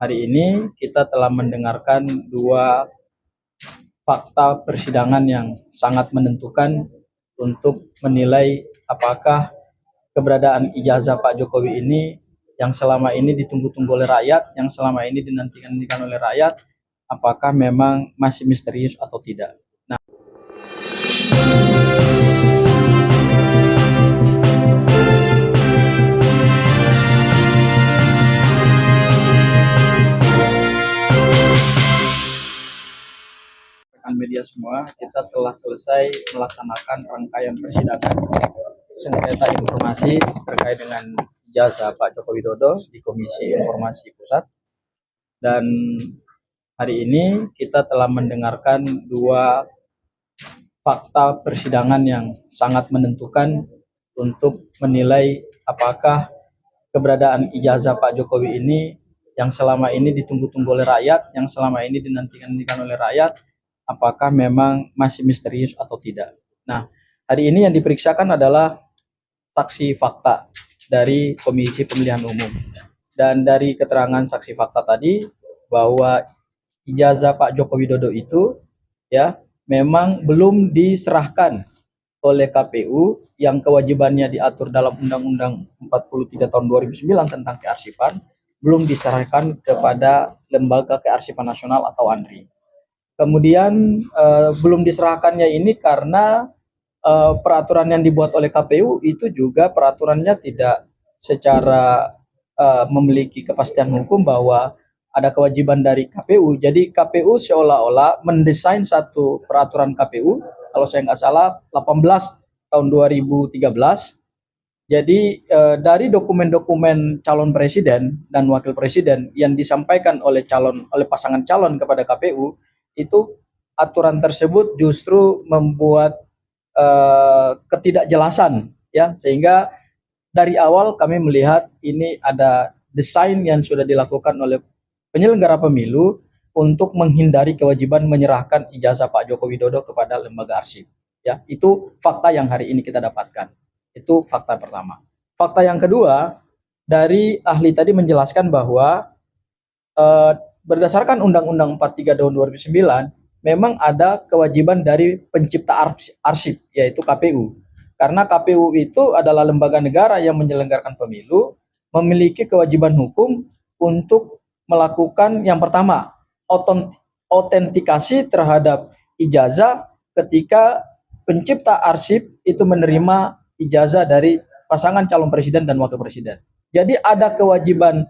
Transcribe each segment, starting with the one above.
hari ini kita telah mendengarkan dua fakta persidangan yang sangat menentukan untuk menilai apakah keberadaan ijazah Pak Jokowi ini yang selama ini ditunggu-tunggu oleh rakyat, yang selama ini dinantikan oleh rakyat, apakah memang masih misterius atau tidak. Nah, rekan media semua, kita telah selesai melaksanakan rangkaian persidangan sengketa informasi terkait dengan ijazah Pak Joko Widodo di Komisi Informasi Pusat. Dan hari ini kita telah mendengarkan dua fakta persidangan yang sangat menentukan untuk menilai apakah keberadaan ijazah Pak Jokowi ini yang selama ini ditunggu-tunggu oleh rakyat, yang selama ini dinantikan oleh rakyat, apakah memang masih misterius atau tidak. Nah, hari ini yang diperiksakan adalah saksi fakta dari Komisi Pemilihan Umum. Dan dari keterangan saksi fakta tadi bahwa ijazah Pak Joko Widodo itu ya memang belum diserahkan oleh KPU yang kewajibannya diatur dalam Undang-Undang 43 tahun 2009 tentang kearsipan, belum diserahkan kepada Lembaga Kearsipan Nasional atau ANRI. Kemudian belum diserahkannya ini karena peraturan yang dibuat oleh KPU itu juga peraturannya tidak secara memiliki kepastian hukum bahwa ada kewajiban dari KPU. Jadi KPU seolah-olah mendesain satu peraturan KPU, kalau saya nggak salah 18 tahun 2013. Jadi dari dokumen-dokumen calon presiden dan wakil presiden yang disampaikan oleh pasangan calon kepada KPU, itu aturan tersebut justru membuat ketidakjelasan, ya, sehingga dari awal kami melihat ini ada desain yang sudah dilakukan oleh penyelenggara pemilu untuk menghindari kewajiban menyerahkan ijazah Pak Joko Widodo kepada lembaga arsip. Ya, itu fakta yang hari ini kita dapatkan. Itu fakta pertama. Fakta yang kedua, dari ahli tadi menjelaskan bahwa berdasarkan Undang-Undang 43 tahun 2009, memang ada kewajiban dari pencipta arsip, yaitu KPU. Karena KPU itu adalah lembaga negara yang menyelenggarakan pemilu, memiliki kewajiban hukum untuk melakukan yang pertama, autentikasi terhadap ijazah ketika pencipta arsip itu menerima ijazah dari pasangan calon presiden dan wakil presiden. Jadi ada kewajiban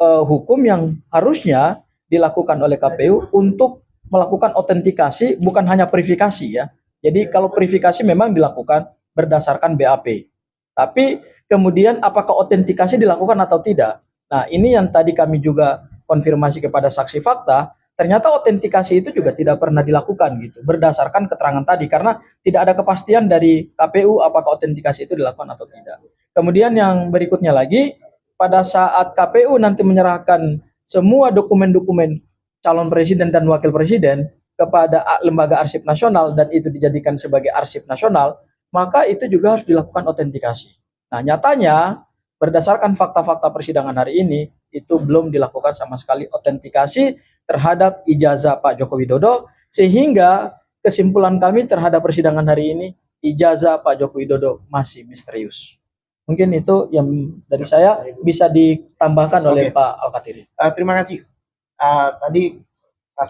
hukum yang harusnya dilakukan oleh KPU untuk melakukan autentikasi, bukan hanya verifikasi, ya. Jadi kalau verifikasi memang dilakukan berdasarkan BAP. Tapi kemudian apakah autentikasi dilakukan atau tidak? Nah, ini yang tadi kami juga konfirmasi kepada saksi fakta, ternyata autentikasi itu juga tidak pernah dilakukan gitu, berdasarkan keterangan tadi, karena tidak ada kepastian dari KPU apakah autentikasi itu dilakukan atau tidak. Kemudian yang berikutnya lagi, pada saat KPU nanti menyerahkan semua dokumen-dokumen calon presiden dan wakil presiden kepada lembaga arsip nasional dan itu dijadikan sebagai arsip nasional, maka itu juga harus dilakukan autentikasi. Nah, nyatanya berdasarkan fakta-fakta persidangan hari ini itu belum dilakukan sama sekali autentikasi terhadap ijazah Pak Joko Widodo, sehingga kesimpulan kami terhadap persidangan hari ini, ijazah Pak Joko Widodo masih misterius. Mungkin itu yang dari saya, bisa ditambahkan oleh Pak Alkatiri. Terima kasih. Tadi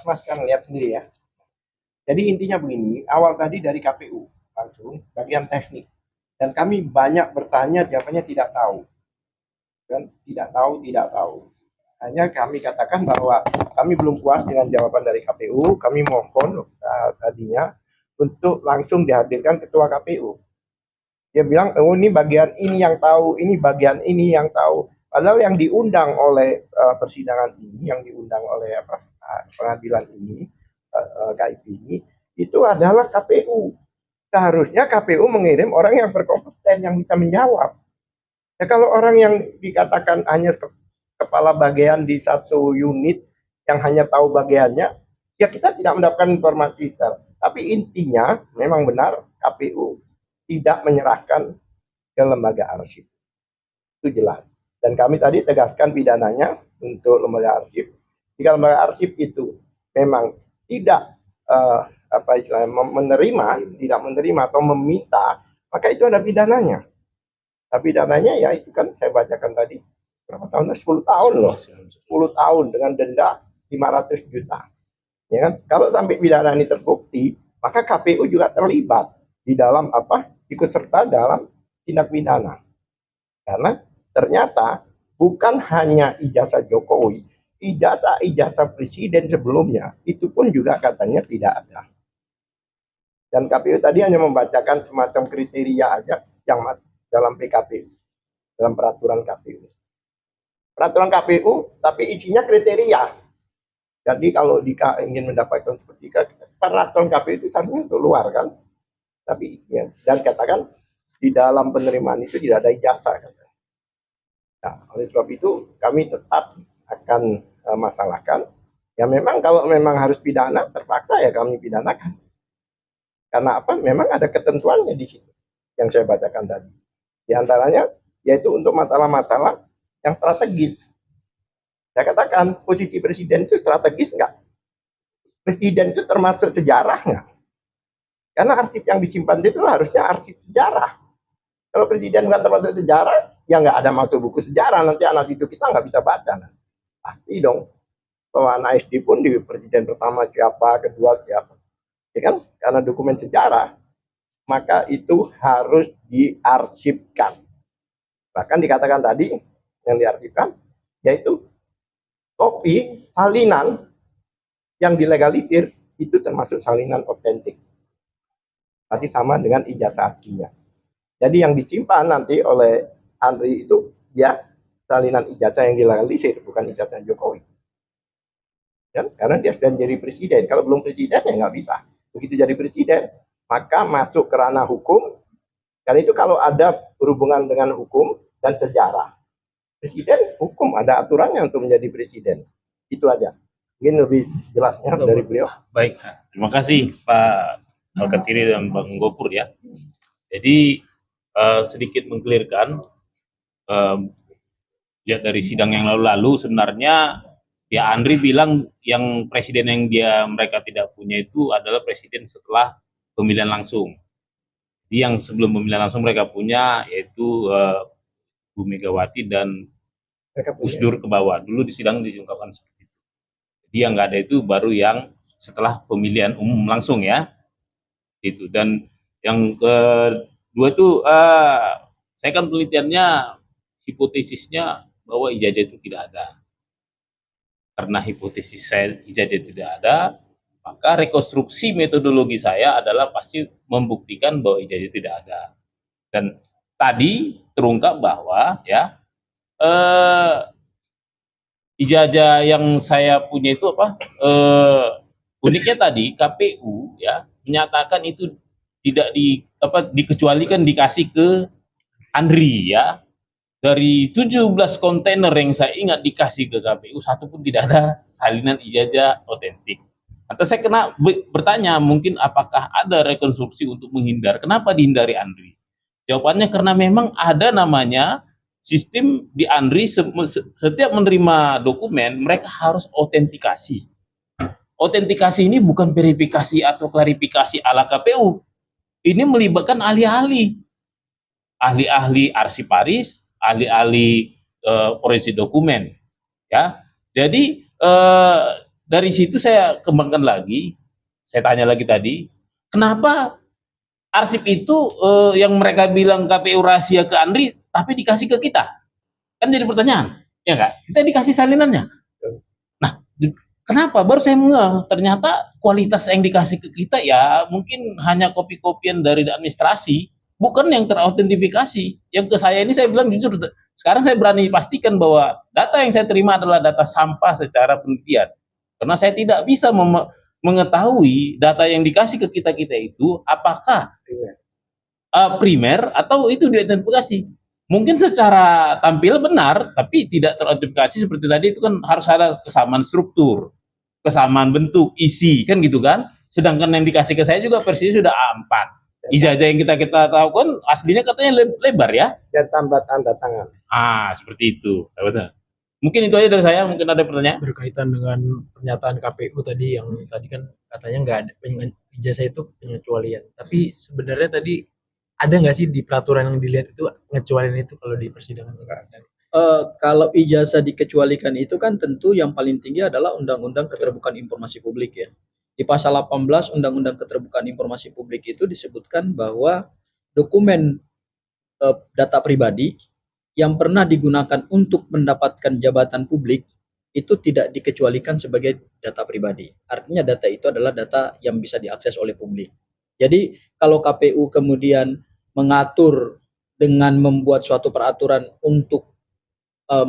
Mas kan lihat sendiri ya. Jadi intinya begini, awal tadi dari KPU langsung bagian teknik, dan kami banyak bertanya, jawabannya tidak tahu, dan tidak tahu. Hanya kami katakan bahwa kami belum puas dengan jawaban dari KPU. Kami mohon tadinya untuk langsung dihadirkan ketua KPU. Dia bilang, oh ini bagian ini yang tahu, ini bagian ini yang tahu. Padahal yang diundang oleh persidangan ini, yang diundang oleh pengadilan ini, KIP ini, itu adalah KPU. Seharusnya KPU mengirim orang yang berkompeten, yang bisa menjawab. Ya, kalau orang yang dikatakan hanya kepala bagian di satu unit yang hanya tahu bagiannya, ya kita tidak mendapatkan informasi. Tapi intinya memang benar KPU tidak menyerahkan ke lembaga arsip. Itu jelas. Dan kami tadi tegaskan pidananya untuk lembaga arsip. Jika lembaga arsip itu memang tidak apa istilahnya tidak menerima atau meminta, maka itu ada pidananya. Tapi pidananya ya itu kan saya bacakan tadi berapa tahun? 10 tahun loh. 10 tahun dengan denda 500 juta. Ya kan? Kalau sampai pidana ini terbukti, maka KPU juga terlibat di dalam apa? Ikut serta dalam tindak pidana. Karena ternyata bukan hanya ijazah Jokowi, ijazah presiden sebelumnya itu pun juga katanya tidak ada. Dan KPU tadi hanya membacakan semacam kriteria aja yang dalam PKPU, dalam peraturan KPU. Peraturan KPU, tapi isinya kriteria. Jadi kalau Dika ingin mendapatkan seperti peraturan KPU itu seharusnya untuk luar kan. Tapi ya, dan katakan di dalam penerimaan itu tidak ada ijazah. Nah, oleh sebab itu kami tetap akan masalahkan. Ya memang kalau memang harus pidana, terpaksa ya kami pidanakan. Karena apa? Memang ada ketentuannya di situ yang saya bacakan tadi. Di antaranya yaitu untuk masalah-masalah yang strategis. Saya katakan posisi presiden itu strategis enggak? Presiden itu termasuk sejarah enggak? Karena arsip yang disimpan itu harusnya arsip sejarah. Kalau presiden enggak termasuk sejarah, ya enggak ada masuk buku sejarah. Nanti anak itu kita enggak bisa baca. Nah. Pasti dong. Bahwa anak SD pun di presiden pertama siapa, kedua siapa. Ya kan? Karena dokumen sejarah, maka itu harus diarsipkan. Bahkan dikatakan tadi yang diarsipkan yaitu kopi salinan yang dilegalisir itu termasuk salinan otentik. Berarti sama dengan ijazah aslinya. Jadi yang disimpan nanti oleh Andri itu ya salinan ijazah yang dilegalisir, bukan ijazah Jokowi. Ya, karena dia sudah jadi presiden. Kalau belum presiden ya nggak bisa. Begitu jadi presiden, maka masuk ke ranah hukum. Dan itu kalau ada berhubungan dengan hukum dan sejarah. Presiden hukum ada aturannya untuk menjadi presiden. Itu aja. Mungkin lebih jelasnya dari beliau. Baik, terima kasih Pak Alkatiri dan Bang Gopur ya. Jadi sedikit mengklirkan, lihat dari sidang yang lalu-lalu sebenarnya ya Andri bilang yang presiden yang mereka tidak punya itu adalah presiden setelah pemilihan langsung. Jadi yang sebelum pemilihan langsung mereka punya yaitu Bu Megawati dan Gus Dur ke bawah. Dulu di sidang diungkapkan seperti itu. Jadi yang nggak ada itu baru yang setelah pemilihan umum langsung ya. Itu. Dan yang kedua itu saya kan penelitiannya hipotesisnya bahwa ijazah itu tidak ada. Karena hipotesis saya ijazah tidak ada, maka rekonstruksi metodologi saya adalah pasti membuktikan bahwa ijazah tidak ada. Dan tadi terungkap bahwa ya ijazah yang saya punya itu apa? Uniknya tadi KPU ya menyatakan itu tidak dikecualikan dikasih ke Andri ya. Dari 17 kontainer yang saya ingat dikasih ke KPU, satu pun tidak ada salinan ijazah otentik. Atau saya bertanya, mungkin apakah ada rekonstruksi untuk menghindar? Kenapa dihindari Andri? Jawabannya karena memang ada namanya sistem di Andri, setiap menerima dokumen, mereka harus otentikasi. Otentikasi ini bukan verifikasi atau klarifikasi ala KPU. Ini melibatkan ahli-ahli. Ahli-ahli arsiparis, ahli-ahli forensik dokumen, ya. Jadi dari situ saya kembangkan lagi, saya tanya lagi tadi, kenapa arsip itu yang mereka bilang KPU rahasia ke Andri, tapi dikasih ke kita? Kan jadi pertanyaan, ya nggak? Kita dikasih salinannya. Nah, kenapa? Baru saya ngeh, ternyata kualitas yang dikasih ke kita ya mungkin hanya kopi-kopian dari administrasi, bukan yang terautentikasi. Yang ke saya ini saya bilang jujur, sekarang saya berani pastikan bahwa data yang saya terima adalah data sampah secara penelitian. Karena saya tidak bisa mengetahui data yang dikasih ke kita-kita itu apakah primer atau itu diidentifikasi. Mungkin secara tampil benar, tapi tidak teridentifikasi seperti tadi itu kan harus ada kesamaan struktur, kesamaan bentuk, isi, kan gitu kan. Sedangkan yang dikasih ke saya juga persisnya sudah A4. Ijazah yang kita tahu kan aslinya katanya lebar ya. Dan tambah tanda tangan. Seperti itu. Mungkin itu aja dari saya, mungkin ada pertanyaan. Berkaitan dengan pernyataan KPU tadi yang tadi kan katanya nggak ada ijazah itu pengecualian. Tapi sebenarnya tadi ada nggak sih di peraturan yang dilihat itu pengecualian itu kalau di persidangan nggak ada? Kalau ijazah dikecualikan itu kan tentu yang paling tinggi adalah Undang-Undang Keterbukaan Informasi Publik ya. Di pasal 18 Undang-Undang Keterbukaan Informasi Publik itu disebutkan bahwa dokumen data pribadi yang pernah digunakan untuk mendapatkan jabatan publik itu tidak dikecualikan sebagai data pribadi. Artinya data itu adalah data yang bisa diakses oleh publik. Jadi kalau KPU kemudian mengatur dengan membuat suatu peraturan untuk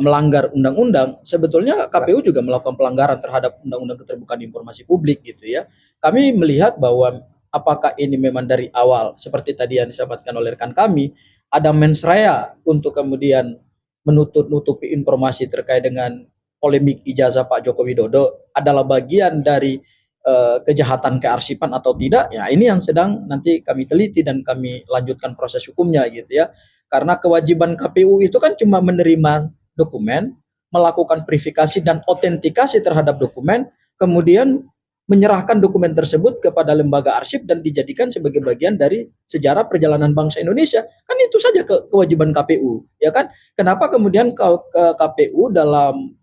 melanggar undang-undang, sebetulnya KPU juga melakukan pelanggaran terhadap Undang-Undang Keterbukaan Informasi Publik gitu ya. Kami melihat bahwa apakah ini memang dari awal seperti tadi yang disampaikan oleh rekan kami, ada mens rea untuk kemudian menutup-nutupi informasi terkait dengan polemik ijazah Pak Joko Widodo adalah bagian dari kejahatan kearsipan atau tidak, ya ini yang sedang nanti kami teliti dan kami lanjutkan proses hukumnya gitu ya. Karena kewajiban KPU itu kan cuma menerima dokumen, melakukan verifikasi dan autentikasi terhadap dokumen, kemudian menyerahkan dokumen tersebut kepada lembaga arsip dan dijadikan sebagai bagian dari sejarah perjalanan bangsa Indonesia. Kan itu saja kewajiban KPU, ya kan? Kenapa kemudian KPU dalam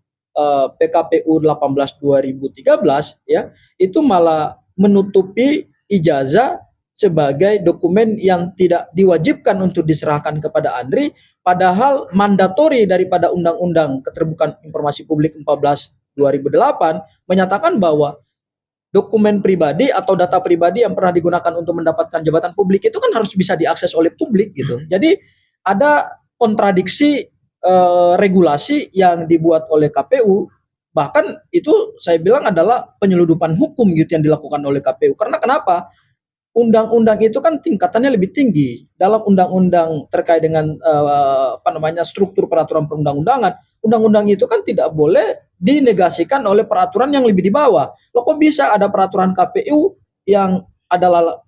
PKPU 18/2013 ya, itu malah menutupi ijazah sebagai dokumen yang tidak diwajibkan untuk diserahkan kepada Andri, padahal mandatori daripada Undang-Undang Keterbukaan Informasi Publik 14/2008 menyatakan bahwa dokumen pribadi atau data pribadi yang pernah digunakan untuk mendapatkan jabatan publik itu kan harus bisa diakses oleh publik gitu. Jadi ada kontradiksi regulasi yang dibuat oleh KPU, bahkan itu saya bilang adalah penyeludupan hukum gitu yang dilakukan oleh KPU. Karena kenapa? Undang-undang itu kan tingkatannya lebih tinggi. Dalam undang-undang terkait dengan struktur peraturan perundang-undangan, undang-undang itu kan tidak boleh dinegasikan oleh peraturan yang lebih di bawah. Loh kok bisa ada peraturan KPU yang adalah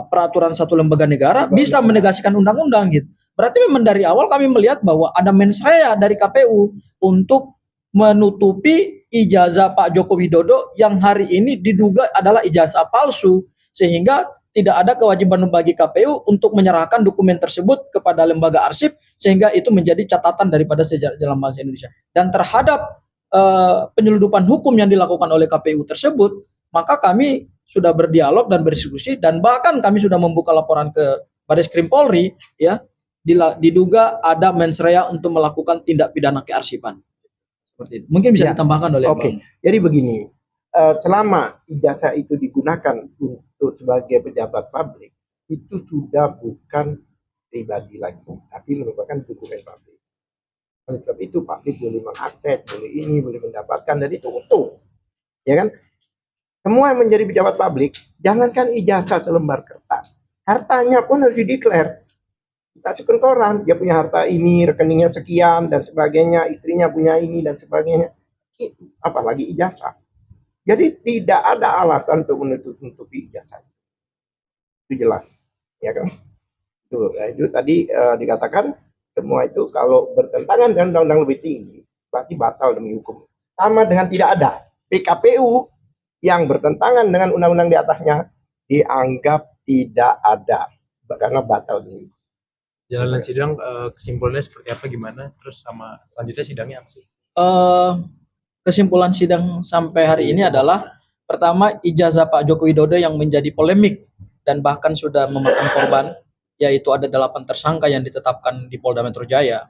peraturan satu lembaga negara bisa menegasikan undang-undang gitu. Berarti memang dari awal kami melihat bahwa ada mens rea dari KPU untuk menutupi ijazah Pak Joko Widodo yang hari ini diduga adalah ijazah palsu, sehingga tidak ada kewajiban bagi KPU untuk menyerahkan dokumen tersebut kepada lembaga arsip, sehingga itu menjadi catatan daripada sejarah dalam bangsa Indonesia. Dan terhadap penyeludupan hukum yang dilakukan oleh KPU tersebut, maka kami sudah berdialog dan berdiskusi, dan bahkan kami sudah membuka laporan ke Baris Krim Polri ya, diduga ada mens rea untuk melakukan tindak pidana kearsipan. Seperti itu. Mungkin bisa ditambahkan oleh Bang. Jadi begini, selama ijazah itu digunakan untuk sebagai pejabat publik, itu sudah bukan pribadi lagi, tapi merupakan dokumen publik. Oleh sebab itu publik boleh mengakses, boleh ini, boleh mendapatkan, dan itu utuh, ya kan? Semua yang menjadi pejabat publik, jangankan ijazah selembar kertas, hartanya pun harus dideklar. Kita suka koran, dia punya harta ini, rekeningnya sekian dan sebagainya, istrinya punya ini dan sebagainya. Itu apalagi ijazah. Jadi tidak ada alasan untuk menutupi ijazah. Itu jelas, ya kan? Itu tadi dikatakan semua itu kalau bertentangan dengan undang-undang lebih tinggi, berarti batal demi hukum. Sama dengan tidak ada PKPU yang bertentangan dengan undang-undang di atasnya dianggap tidak ada karena batal demi hukum. Jalan sidang kesimpulannya seperti apa, gimana? Terus sama selanjutnya sidangnya apa sih? Kesimpulan sidang sampai hari ini adalah pertama, ijazah Pak Joko Widodo yang menjadi polemik dan bahkan sudah memakan korban, yaitu ada 8 tersangka yang ditetapkan di Polda Metro Jaya,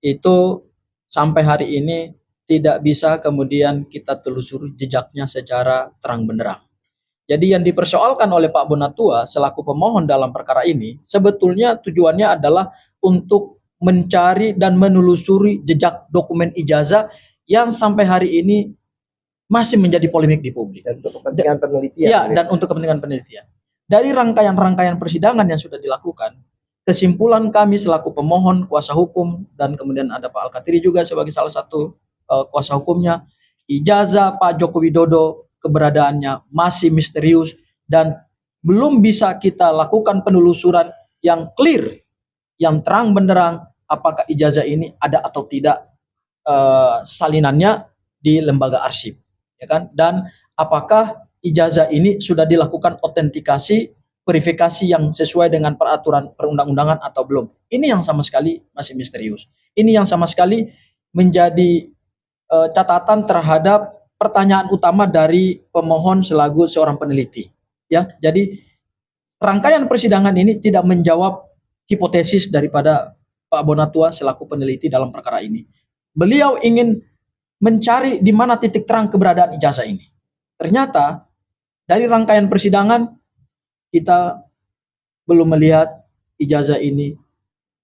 itu sampai hari ini tidak bisa kemudian kita telusuri jejaknya secara terang benderang. Jadi yang dipersoalkan oleh Pak Bonatua selaku pemohon dalam perkara ini sebetulnya tujuannya adalah untuk mencari dan menelusuri jejak dokumen ijazah yang sampai hari ini masih menjadi polemik di publik. Dan untuk kepentingan penelitian. Ya, dan untuk kepentingan penelitian. Dari rangkaian-rangkaian persidangan yang sudah dilakukan, kesimpulan kami selaku pemohon, kuasa hukum, dan kemudian ada Pak Al-Katiri juga sebagai salah satu kuasa hukumnya, ijazah Pak Joko Widodo keberadaannya masih misterius dan belum bisa kita lakukan penelusuran yang clear, yang terang benderang apakah ijazah ini ada atau tidak salinannya di lembaga arsip, ya kan? Dan apakah ijazah ini sudah dilakukan autentikasi, verifikasi yang sesuai dengan peraturan perundang-undangan atau belum? Ini yang sama sekali masih misterius. Ini yang sama sekali menjadi catatan terhadap pertanyaan utama dari pemohon selaku seorang peneliti. Ya, jadi rangkaian persidangan ini tidak menjawab hipotesis daripada Pak Bonatua selaku peneliti dalam perkara ini. Beliau ingin mencari di mana titik terang keberadaan ijazah ini. Ternyata dari rangkaian persidangan kita belum melihat ijazah ini,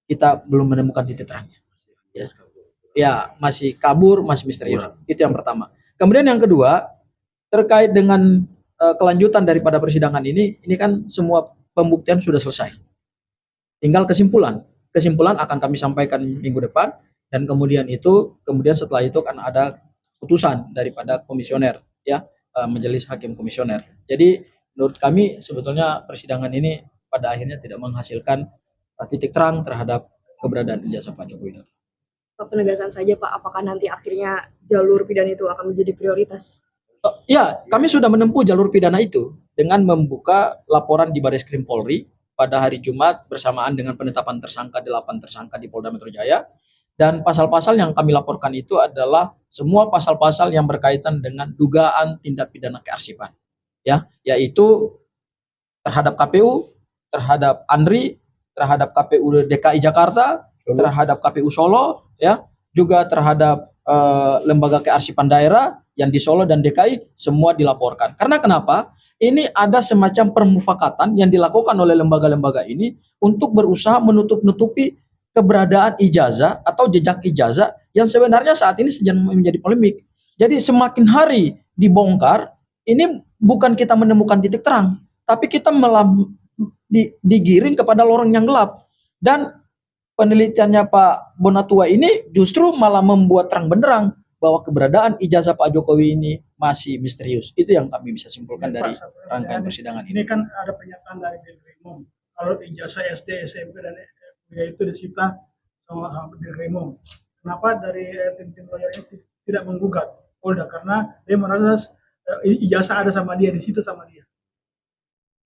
kita belum menemukan titik terangnya. Ya, masih kabur, masih misterius. Itu yang pertama. Kemudian yang kedua, terkait dengan kelanjutan daripada persidangan ini kan semua pembuktian sudah selesai. Tinggal kesimpulan. Kesimpulan akan kami sampaikan minggu depan, dan kemudian setelah itu kan ada putusan daripada komisioner, ya, majelis hakim komisioner. Jadi menurut kami sebetulnya persidangan ini pada akhirnya tidak menghasilkan titik terang terhadap keberadaan ijazah Pak Joko Widodo. Penegasan saja Pak, apakah nanti akhirnya jalur pidana itu akan menjadi prioritas? Ya, kami sudah menempuh jalur pidana itu dengan membuka laporan di Bareskrim Polri pada hari Jumat bersamaan dengan penetapan tersangka 8 tersangka di Polda Metro Jaya, dan pasal-pasal yang kami laporkan itu adalah semua pasal-pasal yang berkaitan dengan dugaan tindak pidana kearsipan, ya, yaitu terhadap KPU, terhadap ANRI, terhadap KPU DKI Jakarta, terhadap KPU Solo, ya, juga terhadap lembaga kearsipan daerah yang di Solo dan DKI, semua dilaporkan. Karena kenapa? Ini ada semacam permufakatan yang dilakukan oleh lembaga-lembaga ini untuk berusaha menutup-nutupi keberadaan ijazah atau jejak ijazah yang sebenarnya saat ini sedang menjadi polemik. Jadi semakin hari dibongkar, ini bukan kita menemukan titik terang, tapi kita digiring kepada lorong yang gelap. Dan penelitiannya Pak Bonatua ini justru malah membuat terang benderang bahwa keberadaan ijazah Pak Jokowi ini masih misterius. Itu yang kami bisa simpulkan dari rangkaian persidangan ini. Ini kan ada pernyataan dari Dirkrimum, kalau ijazah SD, SMP dan kuliah itu disita sama Dirkrimum. Kenapa dari tim lawyer ini tidak menggugat Polda? Karena dia merasa ijazah ada sama dia, disita sama dia.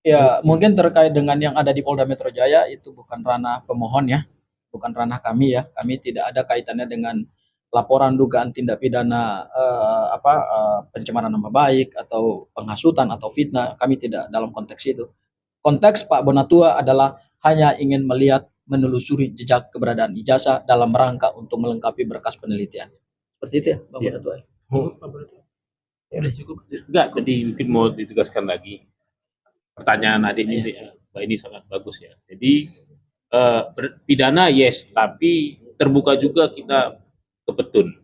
Ya, mungkin terkait dengan yang ada di Polda Metro Jaya itu bukan ranah pemohon, ya, bukan ranah kami, ya. Kami tidak ada kaitannya dengan laporan dugaan tindak pidana pencemaran nama baik atau penghasutan atau fitnah. Kami tidak dalam konteks itu. Konteks Pak Bonatua adalah hanya ingin melihat, menelusuri jejak keberadaan ijazah dalam rangka untuk melengkapi berkas penelitian. Seperti itu, ya, Pak Bonatua. Udah cukup. Enggak, jadi mungkin mau ditegaskan lagi. Pertanyaan adik ini sangat bagus, ya. Jadi pidana yes, tapi terbuka juga kita ke petun.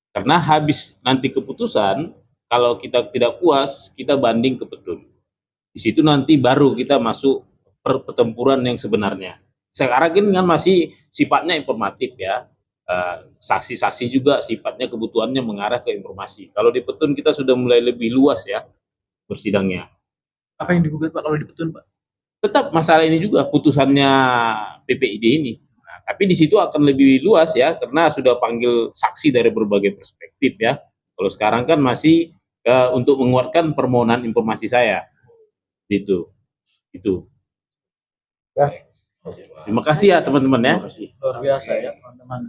Karena habis nanti keputusan, kalau kita tidak puas, kita banding ke petun. Di situ nanti baru kita masuk pertempuran yang sebenarnya. Sekarang ini kan masih sifatnya informatif, ya. Saksi-saksi juga sifatnya kebutuhannya mengarah ke informasi. Kalau di petun kita sudah mulai lebih luas, ya, bersidangnya. Apa yang digugat Pak kalau di petun Pak? Tetap masalah ini juga putusannya PPID ini. Nah, tapi di situ akan lebih luas, ya, karena sudah panggil saksi dari berbagai perspektif, ya. Kalau sekarang kan masih untuk menguatkan permohonan informasi saya. Itu. Ya. Terima kasih, ya, teman-teman, ya. Luar biasa, ya, teman-teman.